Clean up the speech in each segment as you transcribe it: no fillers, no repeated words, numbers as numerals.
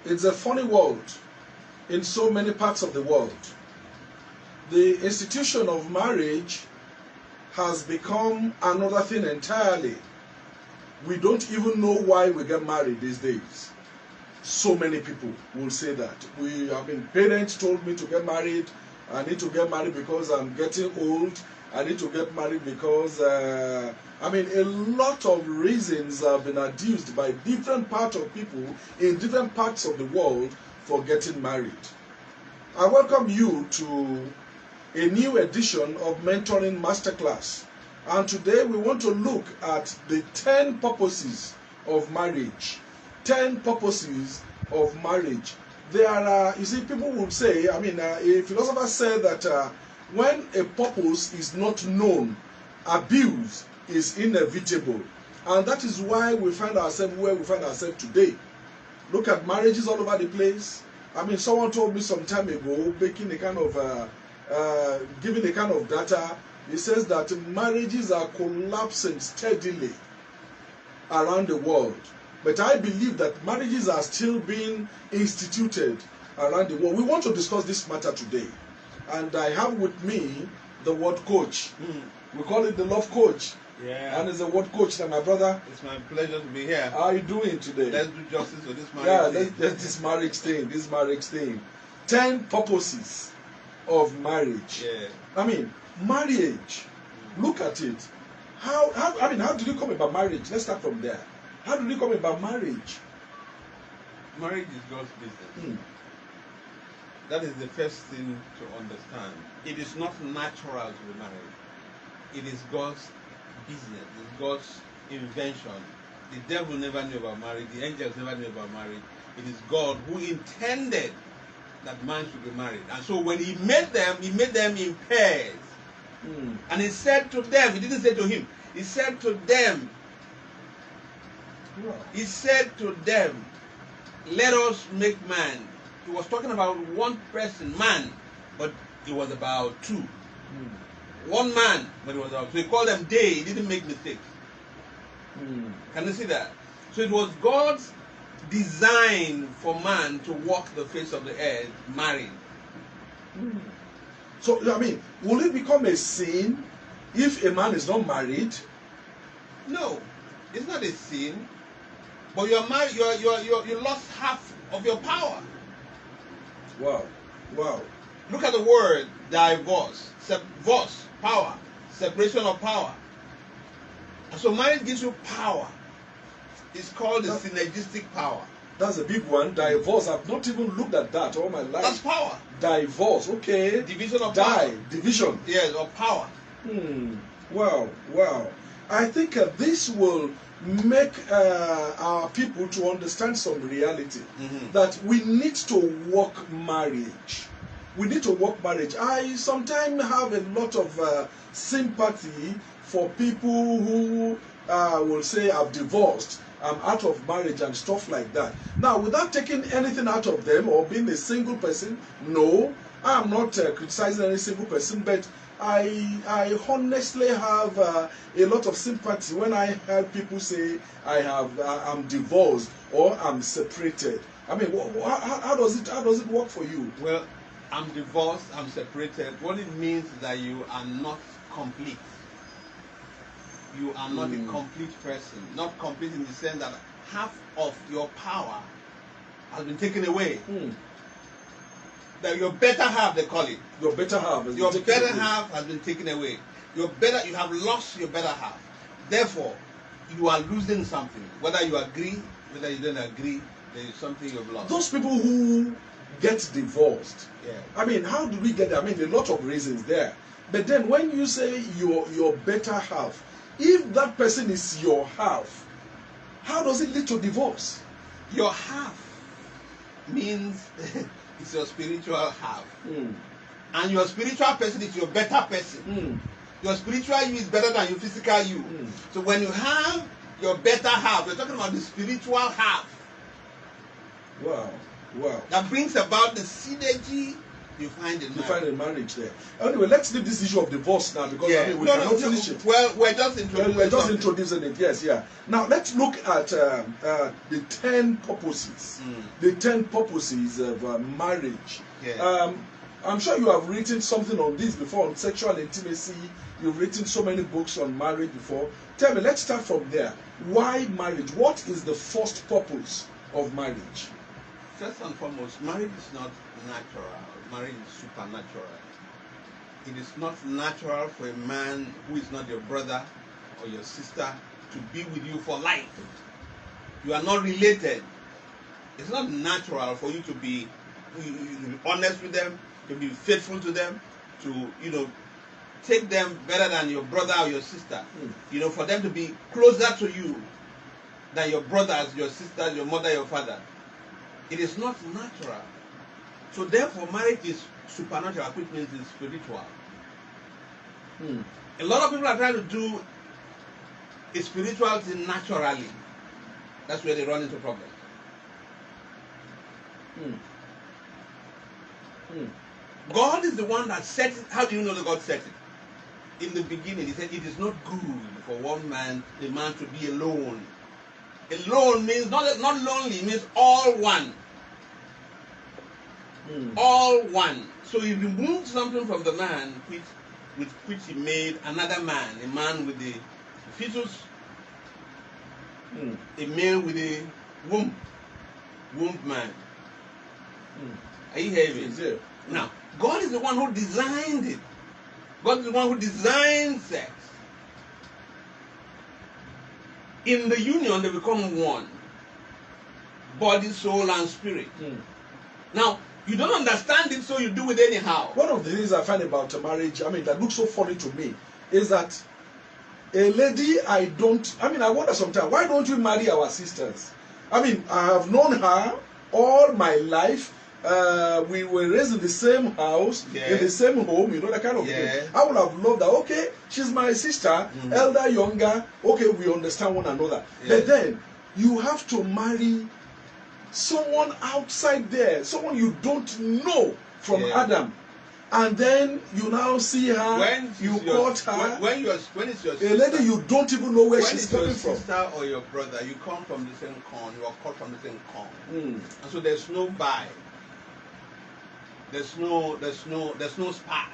It's a funny world in so many parts of the world. The institution of marriage has become another thing entirely. We don't even know why we get married these days. So many people will say that. Parents told me to get married. I need to get married because I'm getting old. I need to get married because, a lot of reasons have been adduced by different parts of people in different parts of the world for getting married. I welcome you to a new edition of Mentoring Masterclass. And today we want to look at the 10 purposes of marriage. 10 purposes of marriage. There are, people would say, a philosopher said that when a purpose is not known, abuse is inevitable. And that is why we find ourselves where we find ourselves today. Look at marriages all over the place. Someone told me some time ago, giving a kind of data. He says that marriages are collapsing steadily around the world. But I believe that marriages are still being instituted around the world. We want to discuss this matter today. And I have with me the Wordcoach. We call it the Love Coach. Yeah. And it's a Wordcoach, and my brother. It's my pleasure to be here. How are you doing today? Let's do justice to this marriage thing. This marriage thing. 10 purposes of marriage. Yeah. Marriage. Look at it. How did you come about marriage? Let's start from there. How did you come about marriage? Marriage is God's business. That is the first thing to understand. It is not natural to be married. It is God's business. It's God's invention. The devil never knew about marriage. The angels never knew about marriage. It is God who intended that man should be married. And so when he made them in pairs. And he said to them, he didn't say to him, he said to them, let us make man. He was talking about one person, man, but it was about two. One man, but it was about two. So he called them they. He didn't make mistakes. Can you see that? So it was God's design for man to walk the face of the earth married. So, will it become a sin if a man is not married? No, it's not a sin. But you're married. You lost half of your power. Wow. Look at the word divorce. Divorce, power, separation of power. And so marriage gives you power. It's called the synergistic power. That's a big one. Divorce. I've not even looked at that all my life. That's power. Divorce. Okay. Division of power. Division. Yes, of power. Wow. I think this will make our people to understand some reality. That we need to work marriage. We need to work marriage. I sometimes have a lot of sympathy for people who will say, I've divorced, I'm out of marriage and stuff like that. Now, without taking anything out of them or being a single person, no, I'm not criticizing any single person, but I honestly have a lot of sympathy when I hear people say I'm divorced or I'm separated. How does it work for you? Well, I'm divorced, I'm separated. What it means is that you are not complete. You are not a complete person. Not complete in the sense that half of your power has been taken away. That your better half, they call it. Your better half has your better half has been taken away. You have lost your better half. Therefore, you are losing something. Whether you agree, whether you don't agree, there is something you've lost. Those people who get divorced, yeah. How do we get there? A lot of reasons there. But then when you say your better half, if that person is your half, how does it lead to divorce? Your half means it's your spiritual half. And your spiritual person is your better person. Your spiritual you is better than your physical you. So when you have your better half, we're talking about the spiritual half. Wow. That brings about the synergy you find in You marriage. find a marriage there. Anyway, let's leave this issue of divorce now because I mean we cannot finish it. Well, we're just introducing it. Yes, yeah. Now let's look at the 10 purposes. The 10 purposes of marriage. Yeah. I'm sure you have written something on this before, on sexual intimacy. You've written so many books on marriage before. Tell me, let's start from there. Why marriage? What is the first purpose of marriage? First and foremost, marriage is not natural. Marriage is supernatural. It is not natural for a man who is not your brother or your sister to be with you for life. You are not related. It's not natural for you to be honest with them, to be faithful to them, to, take them better than your brother or your sister. For them to be closer to you than your brothers, your sisters, your mother, your father. It is not natural. So therefore, marriage is supernatural, which means it's spiritual. A lot of people are trying to do a spirituality naturally. That's where they run into problems. God is the one that set it. How do you know that God set it? In the beginning, he said, it is not good for one man, a man to be alone. Alone means not lonely, it means all one. All one. So he removed something from the man with which he made another man, a man with a fetus, a male with a womb man. Are you hearing me? Now, God is the one who designed it. God is the one who designed sex. In the union, they become one. Body, soul, and spirit. Now, you don't understand it, so you do it anyhow. One of the things I find about marriage, that looks so funny to me, is that a lady I wonder sometimes, why don't we marry our sisters? I have known her all my life. We were raised in the same house, in the same home, that kind of thing. I would have loved that. Okay, she's my sister, elder, younger. Okay, we understand one another. But then you have to marry someone outside there, someone you don't know from Adam, and then you now see her. When it's your sister, a lady you don't even know where she's coming from. When it's your sister or your brother, you come from the same corn. You are cut from the same corn, and so there's no buy. There's no spark.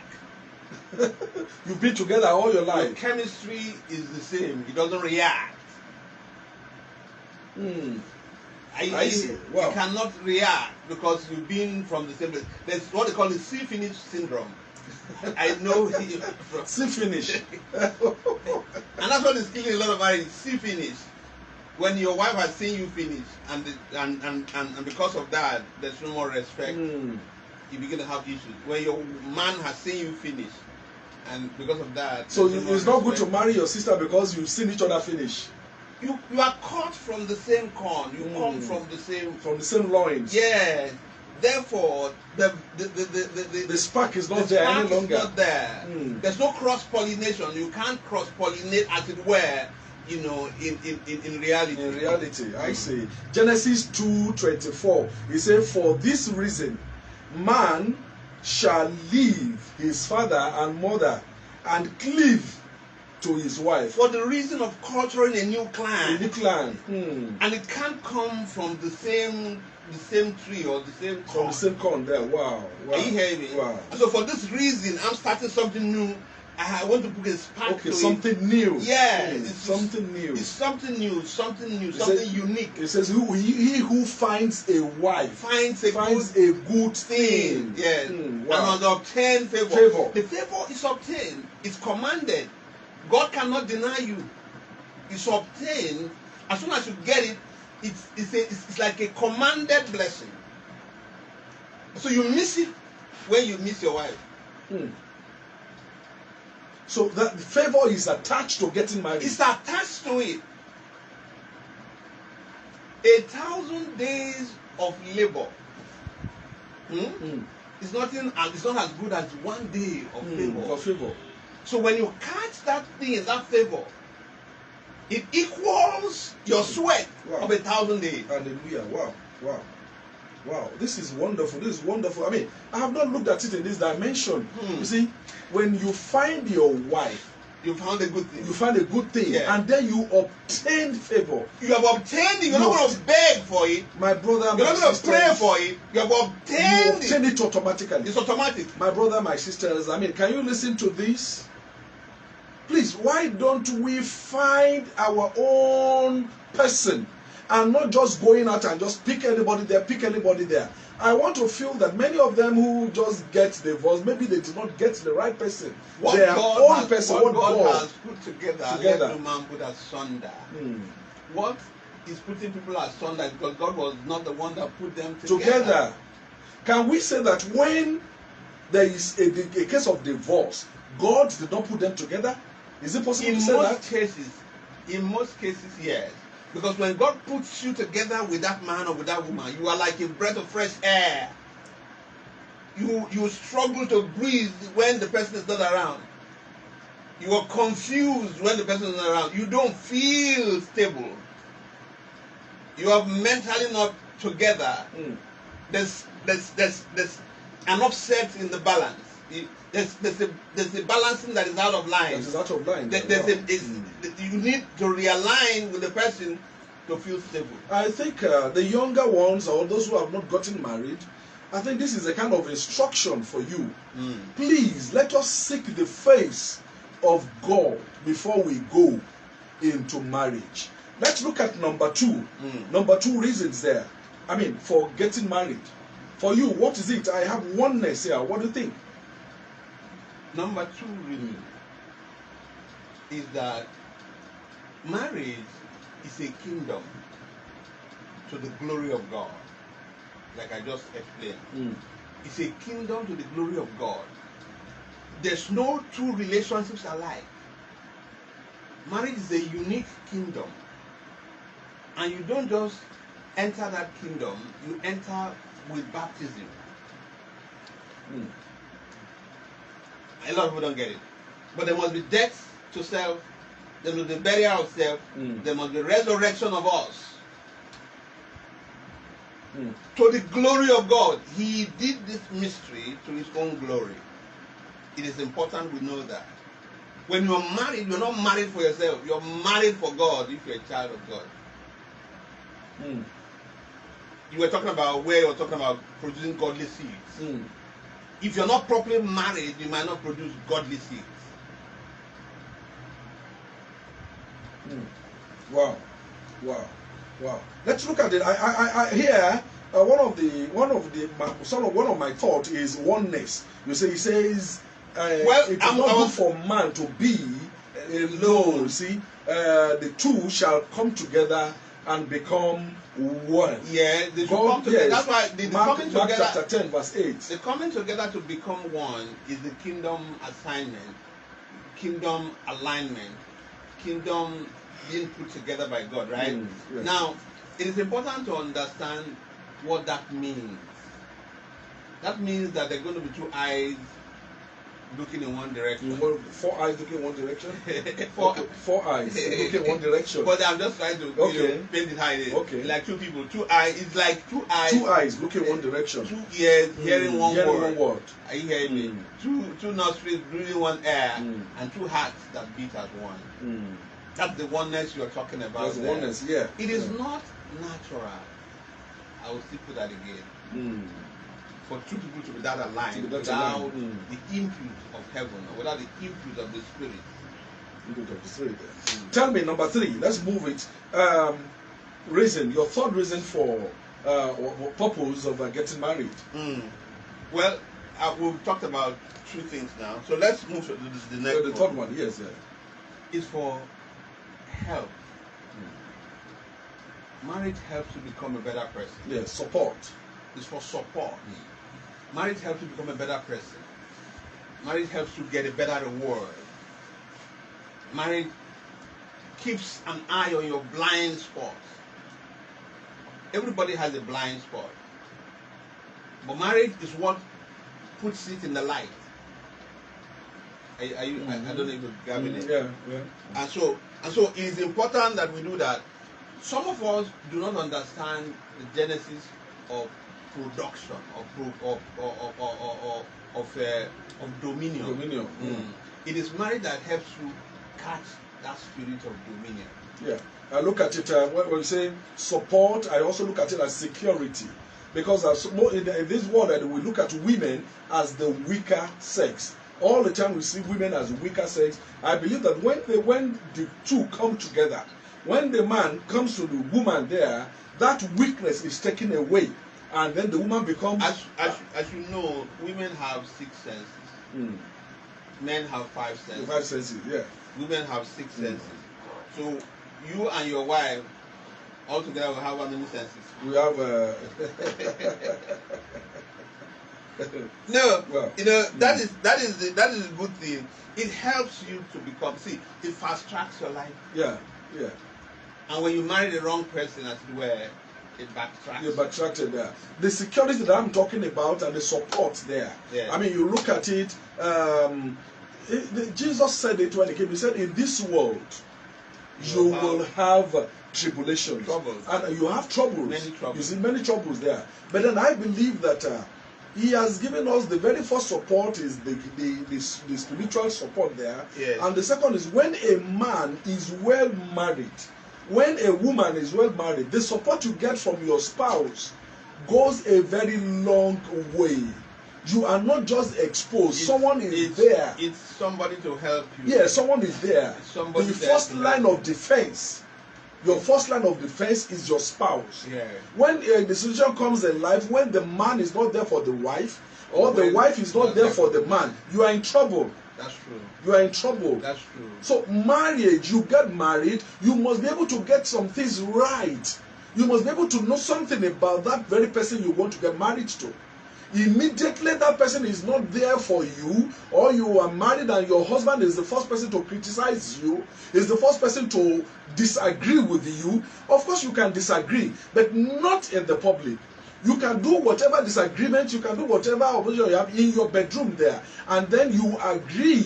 You've been together all your life. Your chemistry is the same. It doesn't react. I see. Wow. You cannot react because you've been from the same place. There's what they call the see-finish syndrome. I know see-finish. And that's what is killing a lot of marriage. See-finish. When your wife has seen you finish, and because of that, there's no more respect. You begin to have issues. When your man has seen you finish, and because of that, so it's not good to marry your sister because you've seen each other finish. You are cut from the same corn. You come from the same loins. Yeah. Therefore, the spark is not there any longer. Is not there. There's no cross pollination. You can't cross pollinate, as it were. In reality. In reality, I say Genesis 2:24. He said, "For this reason, man shall leave his father and mother and cleave to his wife." For the reason of culturing a new clan. A new clan. And it can't come from the same tree or the same corn. From the same corn there. Wow. Are you hearing me? Wow. So for this reason, I'm starting something new. I want to put a spark to something new. Yeah. Something new. It's something new, something unique. It says, he who finds a wife finds a good thing. Yes. Wow. And obtain favor. The favor is obtained. It's commanded. God cannot deny you. It's obtained. As soon as you get it, it's like a commanded blessing. So you miss it when you miss your wife. So the favor is attached to getting married. It's attached to it. 1,000 days of labor. It's not as good as 1 day of favor. So when you catch that thing, that favor, it equals your sweat of 1,000 days. Hallelujah. Wow. Wow, this is wonderful. This is wonderful. I mean, I have not looked at it in this dimension. You see, when you find your wife, you found a good thing. You find a good thing, and then you obtain favor. You have obtained it. You're not going to beg for it. My brother, you're not going to pray for it. You have obtained it. You obtain it automatically. It's automatic. My brother, my sisters, I mean, can you listen to this? Please, why don't we find our own person and not just going out and just pick anybody there? I want to feel that many of them who just get divorced, maybe they did not get the right person. What their God own has, person, what God has put together. Let no man put asunder. What is putting people asunder? Because God was not the one that put them together. Can we say that when there is a case of divorce, God did not put them together? Is it possible to say that? In most cases, yes. Because when God puts you together with that man or with that woman, you are like a breath of fresh air. You struggle to breathe when the person is not around. You are confused when the person is not around. You don't feel stable. You are mentally not together. There's an upset in the balance. There's a balancing that is out of line. That is out of line. You need to realign with the person to feel stable. I think the younger ones or those who have not gotten married, I think this is a kind of instruction for you. Please, let us seek the face of God before we go into marriage. Let's look at number 2. Number 2 reasons there. I mean, for getting married. For you, what is it? I have oneness here. What do you think? Number 2 reason is that marriage is a kingdom to the glory of God. Like I just explained. It's a kingdom to the glory of God. There's no two relationships alike. Marriage is a unique kingdom. And you don't just enter that kingdom, you enter with baptism. A lot of people don't get it. But there must be death to self, there must be burial of self, there must be resurrection of us. To the glory of God. He did this mystery to his own glory. It is important we know that. When you're married, you're not married for yourself. You're married for God if you're a child of God. You were talking about where you were talking about producing godly seeds. If you're not properly married, you might not produce godly seeds. Wow. Let's look at it. I hear one of my thought is oneness. He says it is not good for man to be alone. See, the two shall come together and become one. Yeah, they should come together. That's why the coming Mark together. chapter 10, verse 8. The coming together to become one is the kingdom assignment, kingdom alignment, kingdom being put together by God, right? Yes. Now, it is important to understand what that means. That means that there are going to be two eyes looking in one direction. 4 eyes looking in one direction? 4 eyes looking in one direction. But I'm just trying to paint it how it is. Okay. Like two people, 2 eyes. It's like 2 eyes. 2 eyes looking in one direction. 2 ears hearing one word. Are you hearing me? Two nostrils breathing one air, and 2 hearts that beat as one. That's the oneness you're talking about. That's the oneness, yeah. It is not natural. I will still put that again. For 2 people to be that aligned without the input of heaven, or without the input of the Spirit. Tell me, number 3, let's move it. Reason, your third reason for purpose of getting married. Well, we've talked about 2 things now, so let's move to the next one. The third one, yes. Is for help. Marriage helps you become a better person. Yes, support. It's for support. Marriage helps you become a better person. Marriage helps you get a better reward. Marriage keeps an eye on your blind spots. Everybody has a blind spot. But marriage is what puts it in the light. I don't know if you're grabbing it. Yeah. And so it is important that we do that. Some of us do not understand the genesis of production, of dominion. Dominion. It is marriage that helps you catch that spirit of dominion. Yeah, I look at it when we say support. I also look at it as security, because in this world that we look at women as the weaker sex. All the time we see women as weaker sex. I believe that when the two come together, when the man comes to the woman there, that weakness is taken away, and then the woman becomes. As you know, women have 6 senses. Men have 5 senses. 5 senses, yeah. Women have 6 senses. So you and your wife altogether will have how many senses? We have. No, well, that is a good thing. It helps you to become. See, it fast tracks your life. Yeah, yeah. And when you marry the wrong person, as it were, it backtracks. You backtracked there. The security that I'm talking about and the support there. Yeah. I mean, you look at it. Jesus said it when he came. He said, "In this world, you will have tribulations, troubles. And you have troubles. Many troubles. You see many troubles there. But then I believe that He has given us the very first support is the spiritual support there, yes. And the second is when a man is well married, when a woman is well married, the support you get from your spouse goes a very long way. You are not just exposed. Someone is there. It's somebody to help you. Yeah, someone is there. Somebody the first line of defense. Your first line of defense is your spouse. Yeah. When a decision comes in life, when the man is not there for the wife, or the wife is not there for the man, you are in trouble. That's true. You are in trouble. That's true. So marriage, you get married, you must be able to get some things right. You must be able to know something about that very person you want to get married to. Immediately that person is not there for you, or you are married and your husband is the first person to criticize you, is the first person to disagree with you. Of course you can disagree, but not in the public. You can do whatever disagreement, you can do whatever opposition you have in your bedroom there, and then you agree,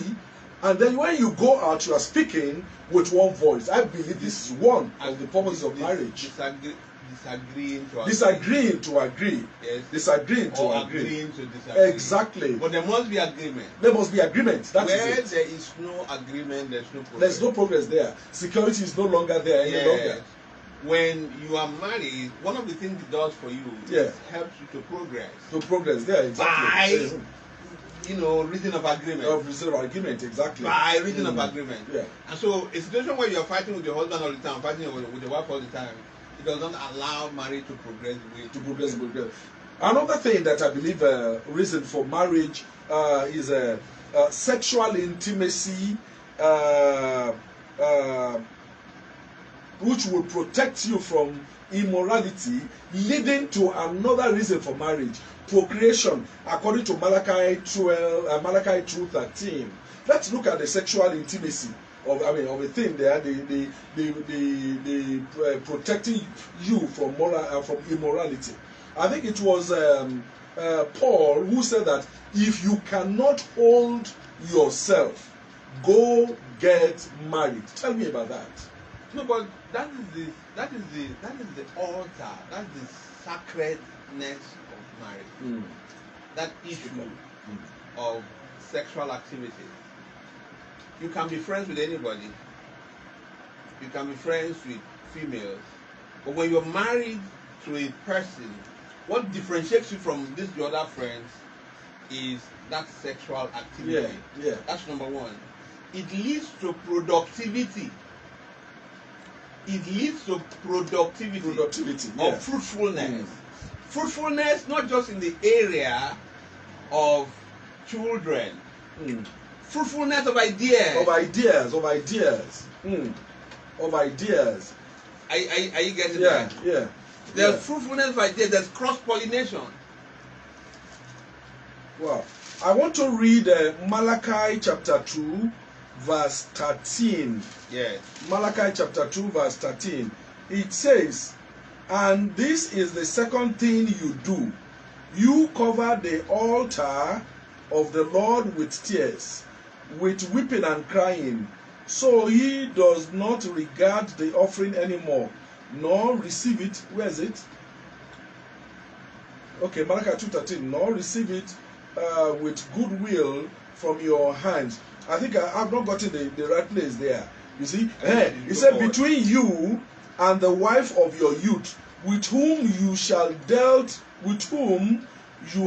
and then when you go out you are speaking with one voice. I believe this is one of the purposes of marriage. Disagreeing to agree. Yes. Disagreeing to or agree. Agreeing to disagree. Exactly. But there must be agreement. There must be agreement. That Where is it. there is no agreement, there's no progress. There's no progress there. Security is no longer there any longer. When you are married, one of the things it does for you is helps you to progress. To progress there, exactly. By reason of agreement. Of reason of agreement, exactly. By reason of agreement. Yeah. And so a situation where you are fighting with your husband all the time, fighting with your wife all the time, it does not allow marriage to progress the way to progress. Another thing that I believe reason for marriage is sexual intimacy, which will protect you from immorality, leading to another reason for marriage, procreation, according to Malachi 2:13. Let's look at the sexual intimacy of a thing there, the protecting you from immorality. I think it was Paul who said that if you cannot hold yourself, go get married. Tell me about that. No, but that is the altar. That's the sacredness of marriage. That issue of sexual activity. You can be friends with anybody. You can be friends with females. But when you're married to a person, what differentiates you from your other friends is that sexual activity. Yeah. That's number one. It leads to productivity. It leads to productivity of fruitfulness. Fruitfulness not just in the area of children. Fruitfulness of ideas. Of ideas. Are you getting that? Yeah. There's fruitfulness of ideas. There's cross-pollination. Wow. I want to read Malachi chapter 2, verse 13. Yes. Malachi chapter 2, verse 13. It says, "And this is the second thing you do. You cover the altar of the Lord with tears, with weeping and crying. So he does not regard the offering anymore, nor receive it." Where is it? Okay, Malachi 2:13. Nor receive it with goodwill from your hands. I think I've not gotten the right place there. You see, he said, between you and the wife of your youth, with whom you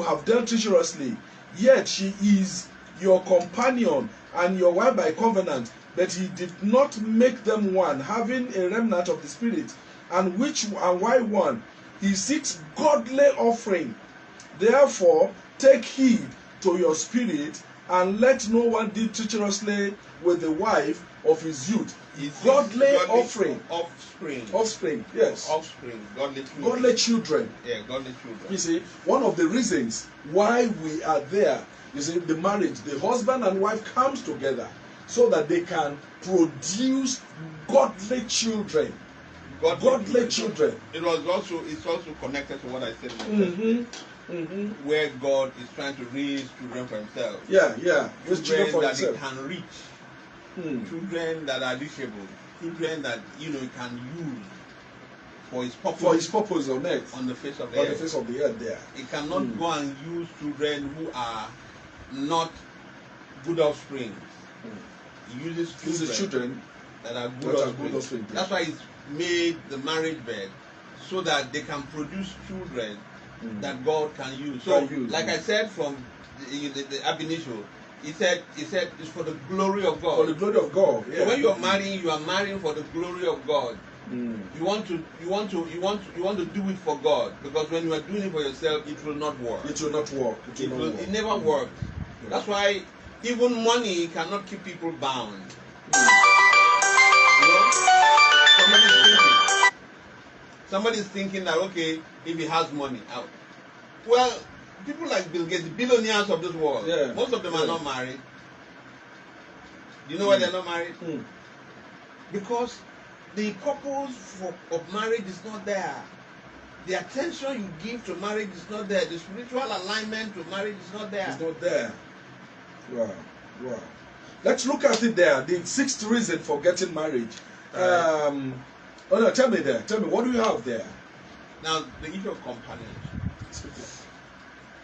have dealt treacherously, yet she is your companion and your wife by covenant, but he did not make them one, having a remnant of the spirit, and why one? He seeks godly offering. Therefore, take heed to your spirit, and let no one deal treacherously with the wife of his youth. Godly offering. Offspring, yes. Offspring, godly children. Godly children. Yeah, godly children. You see, one of the reasons why we are there, you see, the marriage, the husband and wife comes together so that they can produce godly children. Godly children. It's also connected to what I said. Where God is trying to raise children for himself. Yeah. Children for that he can reach. Children that are reachable. Children that he can use for his purpose. For his purpose on earth. On the face of the earth. On the face of the earth there. He cannot go and use children who are not good offspring. He uses children that are good offspring. That's why he's made the marriage bed so that they can produce children that God can use. So, like I said from the ab initio, he said it's for the glory of God. For the glory of God. Yeah. So when you are marrying for the glory of God. You want to do it for God, because when you are doing it for yourself, it will not work. It will not work. It never works. That's why even money cannot keep people bound. Somebody's thinking that, okay, if he has money, well, people like Bill Gates, the billionaires of this world, most of them are not married. Do you know why they're not married? Because the purpose of marriage is not there. The attention you give to marriage is not there. The spiritual alignment to marriage is not there. It's not there. Wow. Let's look at it there. The sixth reason for getting married. Oh no, tell me, what do you have there? Now, the issue of companionship.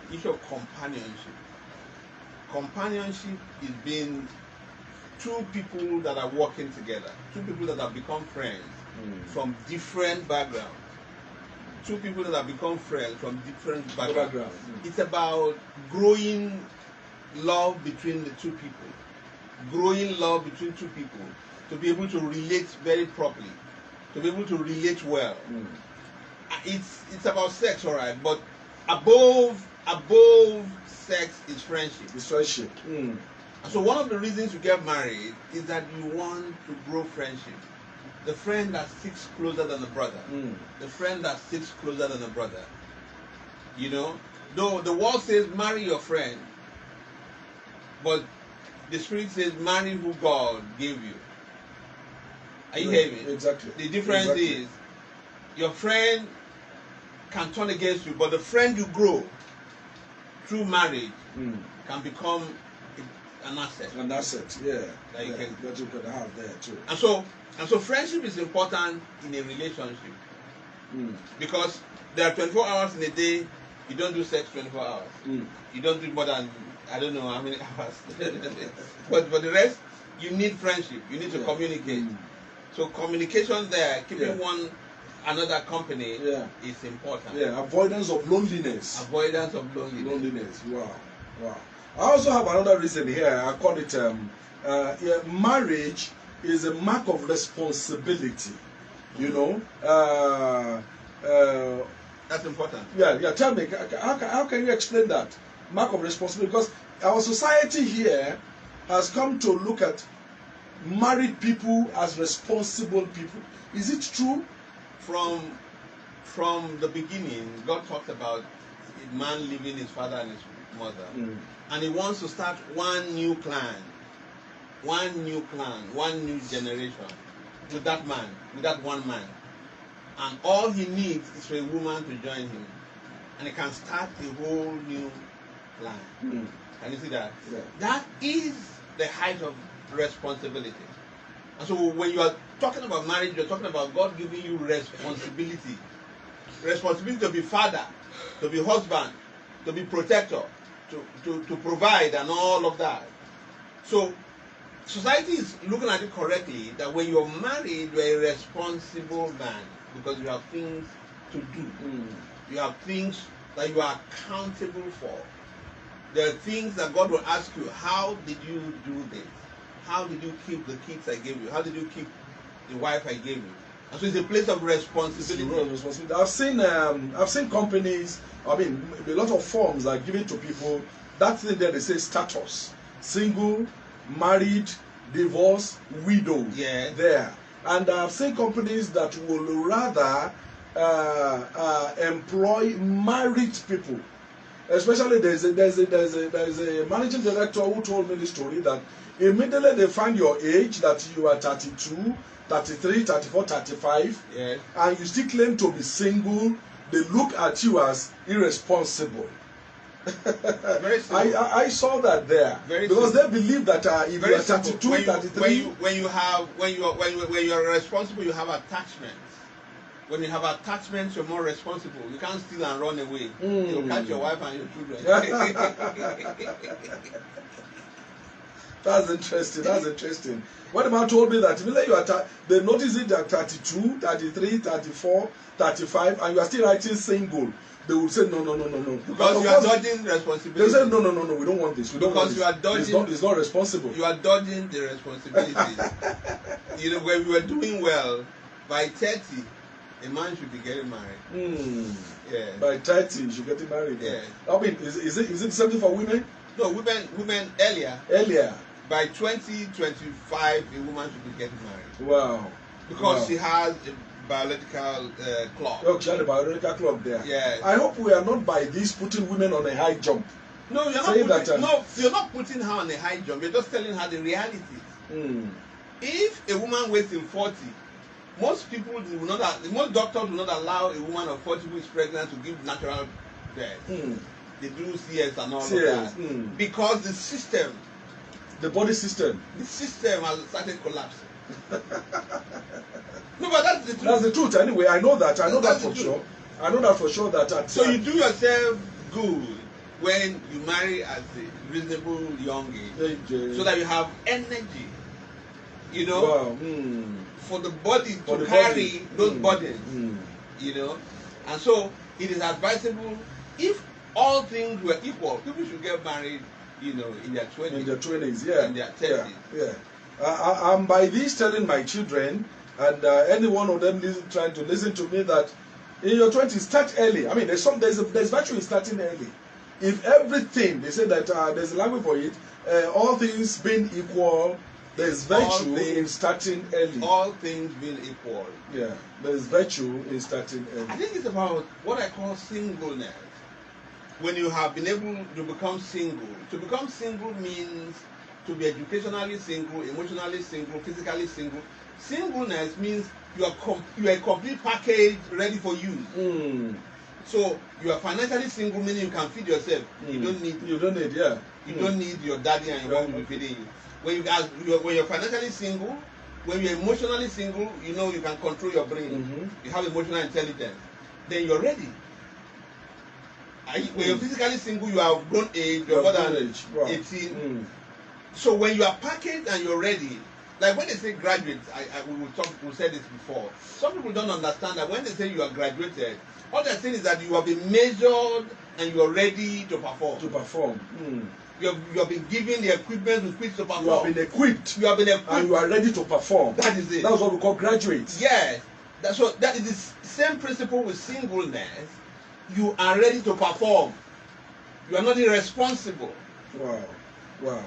The issue of companionship. Companionship is being two people that are working together, two people that have become friends from different backgrounds, two people that have become friends from different backgrounds. It's about growing love between the two people, growing love between two people, to be able to relate very properly, to be able to relate well. It's about sex, all right, but above sex is friendship. It's friendship. So one of the reasons you get married is that you want to grow friendship. The friend that sticks closer than a brother. The friend that sticks closer than a brother. You know, though the world says marry your friend, but the Spirit says marry who God gave you. Are you hearing me? Exactly. The difference is your friend can turn against you, but the friend you grow through marriage can become an asset. An asset, yeah. That you can have there too. And so friendship is important in a relationship. Because there are 24 hours in a day. You don't do sex 24 hours. You don't do more than, I don't know how many hours. but the rest, you need friendship. You need to communicate. So communication there, keeping one another company is important. Yeah, avoidance of loneliness. Avoidance of loneliness. Wow. I also have another reason here. I call it marriage is a mark of responsibility. You know. That's important. Yeah. Tell me, how can you explain that mark of responsibility? Because our society here has come to look at married people as responsible people. Is it true? From the beginning, God talked about a man leaving his father and his mother, and he wants to start one new clan, one new generation with that man, with that one man. And all he needs is for a woman to join him, and he can start a whole new clan. Can you see that? Yeah. That is the height of responsibility. And so when you are talking about marriage, you're talking about God giving you responsibility responsibility to be father, to be husband, to be protector, to provide and all of that. So society is looking at it correctly that when you're married, you're a responsible man because you have things to do. You have things that you are accountable for. There are things that God will ask you, how did you do this? How did you keep the kids I gave you? How did you keep the wife I gave you? And so it's a place of responsibility. I've seen companies, I mean, a lot of forms are given to people. That thing there, they say status. Single, married, divorced, widow. Yeah. There. And I've seen companies that will rather employ married people. Especially there's a managing director who told me the story that immediately they find your age, that you are 32, 33, 34, 35, yes, and you still claim to be single, they look at you as irresponsible. Very simple. I saw that there. Very because simple. They believe that if you are 32, 33, when you are responsible, you have attachments. When you have attachments, you're more responsible. You can't steal and run away. You'll catch your wife and your children. That's interesting. That's interesting. What about told me that immediately you are they notice it at 32, 33, 34, 35, and you are still writing single. They will say no. Because you are dodging responsibility. They say no, we don't want this. We don't want this. You are dodging. It's not responsible. You are dodging the responsibility. When we were doing well, by 30, a man should be getting married. Yeah. By 30, you should get married. Yeah. I mean, is it something for women? No, women earlier. Earlier. By 20, 25, a woman should be getting married. Wow. Because she has a biological clock. Oh, she had a biological clock there. Yeah. I hope we are not by this putting women on a high jump. No, you're not putting her on a high jump. You're just telling her the reality. If a woman waits in 40, most doctors will not allow a woman of 40 who is pregnant to give natural birth. They do CS and all of that. Because the body system has started collapsing. No, but that's the truth. That's the truth anyway. I know that for sure. I know that for sure. So you do yourself good when you marry at a reasonable young age, so that you have energy. Wow. For the body to carry those burdens. And so it is advisable, if all things were equal, people should get married, in their 20s. In their 20s, yeah. In their 30s. Yeah. I'm by this telling my children, and any one of them trying to listen to me, that in your 20s, start early. I mean, there's virtue in starting early. If everything, they say that there's a language for it, all things being equal, there's virtue in starting early. All things being equal. Yeah, there's virtue in starting early. I think it's about what I call singleness. When you have been able to become single. To become single means to be educationally single, emotionally single, physically single. Singleness means you are a complete package ready for use. So you are financially single, meaning you can feed yourself. You don't need You don't need your daddy and your mom to be feeding you. When you're financially single, when you're emotionally single, you can control your brain. You have emotional intelligence. Then you're ready. When you're physically single, you are grown age, you're more than 18. So when you are packaged and you're ready, like when they say graduates, we said this before. Some people don't understand that when they say you are graduated, all they're saying is that you have been measured and you are ready to perform. You have been given the equipment with which to perform. You have been equipped. And you are ready to perform. That is it. That's what we call graduates. Yes. That is the same principle with singleness. You are ready to perform. You are not irresponsible. Wow.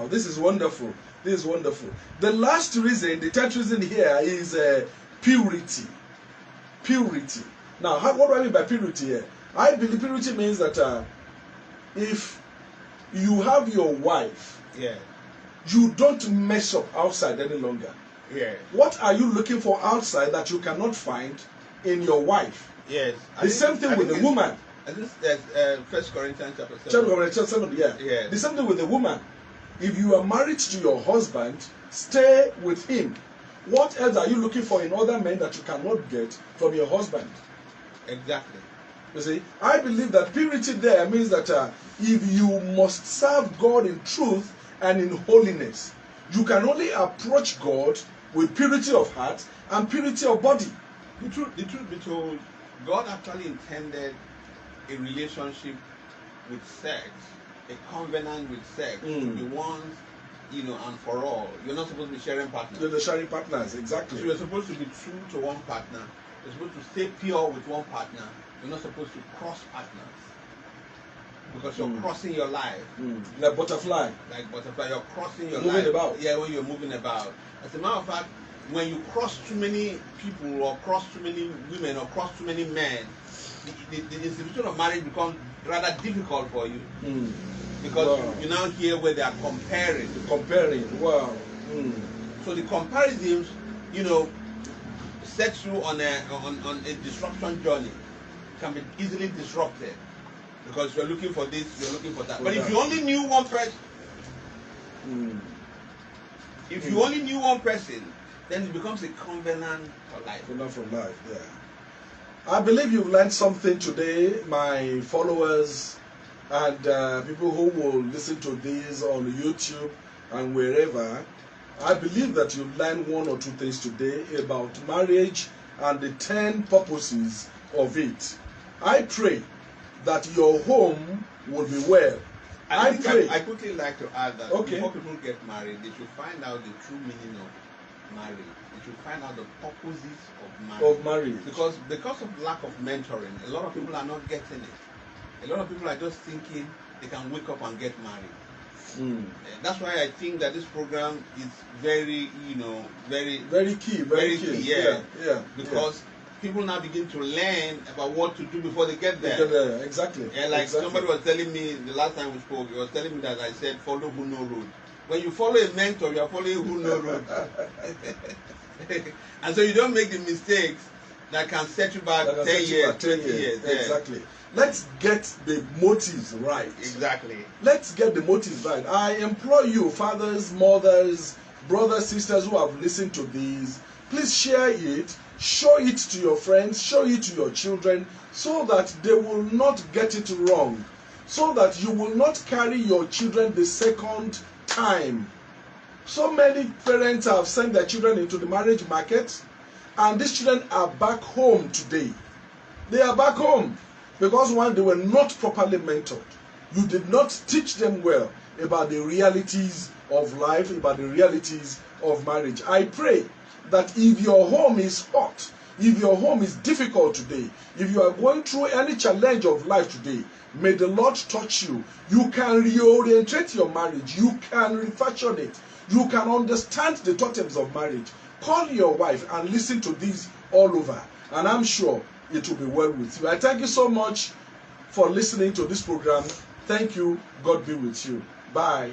This is wonderful. The last reason, the third reason here is purity. Purity. Now, what do I mean by purity here? I believe purity means that if you have your wife, you don't mess up outside any longer. What are you looking for outside that you cannot find in your wife? Yes. The same thing with the woman. I think that's 1 Corinthians chapter 7. 2 Corinthians 7, yeah. The same thing with the woman. If you are married to your husband, stay with him. What else are you looking for in other men that you cannot get from your husband? Exactly. You see, I believe that purity there means that if you must serve God in truth and in holiness, you can only approach God with purity of heart and purity of body. The truth be told, God actually intended a relationship with sex, a covenant with sex, to be once, and for all. You're not supposed to be sharing partners. You're the sharing partners, exactly. So you're supposed to be true to one partner. You're supposed to stay pure with one partner. You're not supposed to cross partners. Because you're crossing your life. Like butterfly. Like butterfly, you're crossing your moving life. About. Yeah, when you're moving about. As a matter of fact, when you cross too many people, or cross too many women, or cross too many men, the institution of marriage becomes rather difficult for you. Because you now hear where they are comparing. Wow. So the comparisons, set you on a disruption journey. Can be easily disrupted. Because you're looking for this, you're looking for that. But if you only knew one person, you only knew one person, then it becomes a covenant for life. Covenant for life, yeah. I believe you've learned something today, my followers and people who will listen to this on YouTube and wherever. I believe that you've learned one or two things today about marriage and the 10 purposes of it. I pray that your home will be well. I pray. I quickly like to add that before people get married, they should find out the true meaning of marriage. They should find out the purposes of marriage. Because of lack of mentoring, a lot of people are not getting it. A lot of people are just thinking they can wake up and get married. That's why I think that this program is very, very key. Yeah. Because people now begin to learn about what to do before they get there. Exactly. Yeah, like somebody was telling me the last time we spoke, he was telling me that I said, follow who know road. When you follow a mentor, you are following who know road. And so you don't make the mistakes that can set you back 10 years, 20 years. Exactly. Let's get the motives right. Exactly. Let's get the motives right. I implore you, fathers, mothers, brothers, sisters who have listened to these, please share it, show it to your friends, show it to your children, so that they will not get it wrong, so that you will not carry your children the second time. So many parents have sent their children into the marriage market, and these children are back home today. They are back home because one, they were not properly mentored. You did not teach them well about the realities of life, about the realities of marriage. I pray that if your home is hot, if your home is difficult today, if you are going through any challenge of life today, may the Lord touch you. You can reorientate your marriage. You can refashion it. You can understand the totems of marriage. Call your wife and listen to these all over, and I'm sure it will be well with you. I thank you so much for listening to this program. Thank you. God be with you. Bye.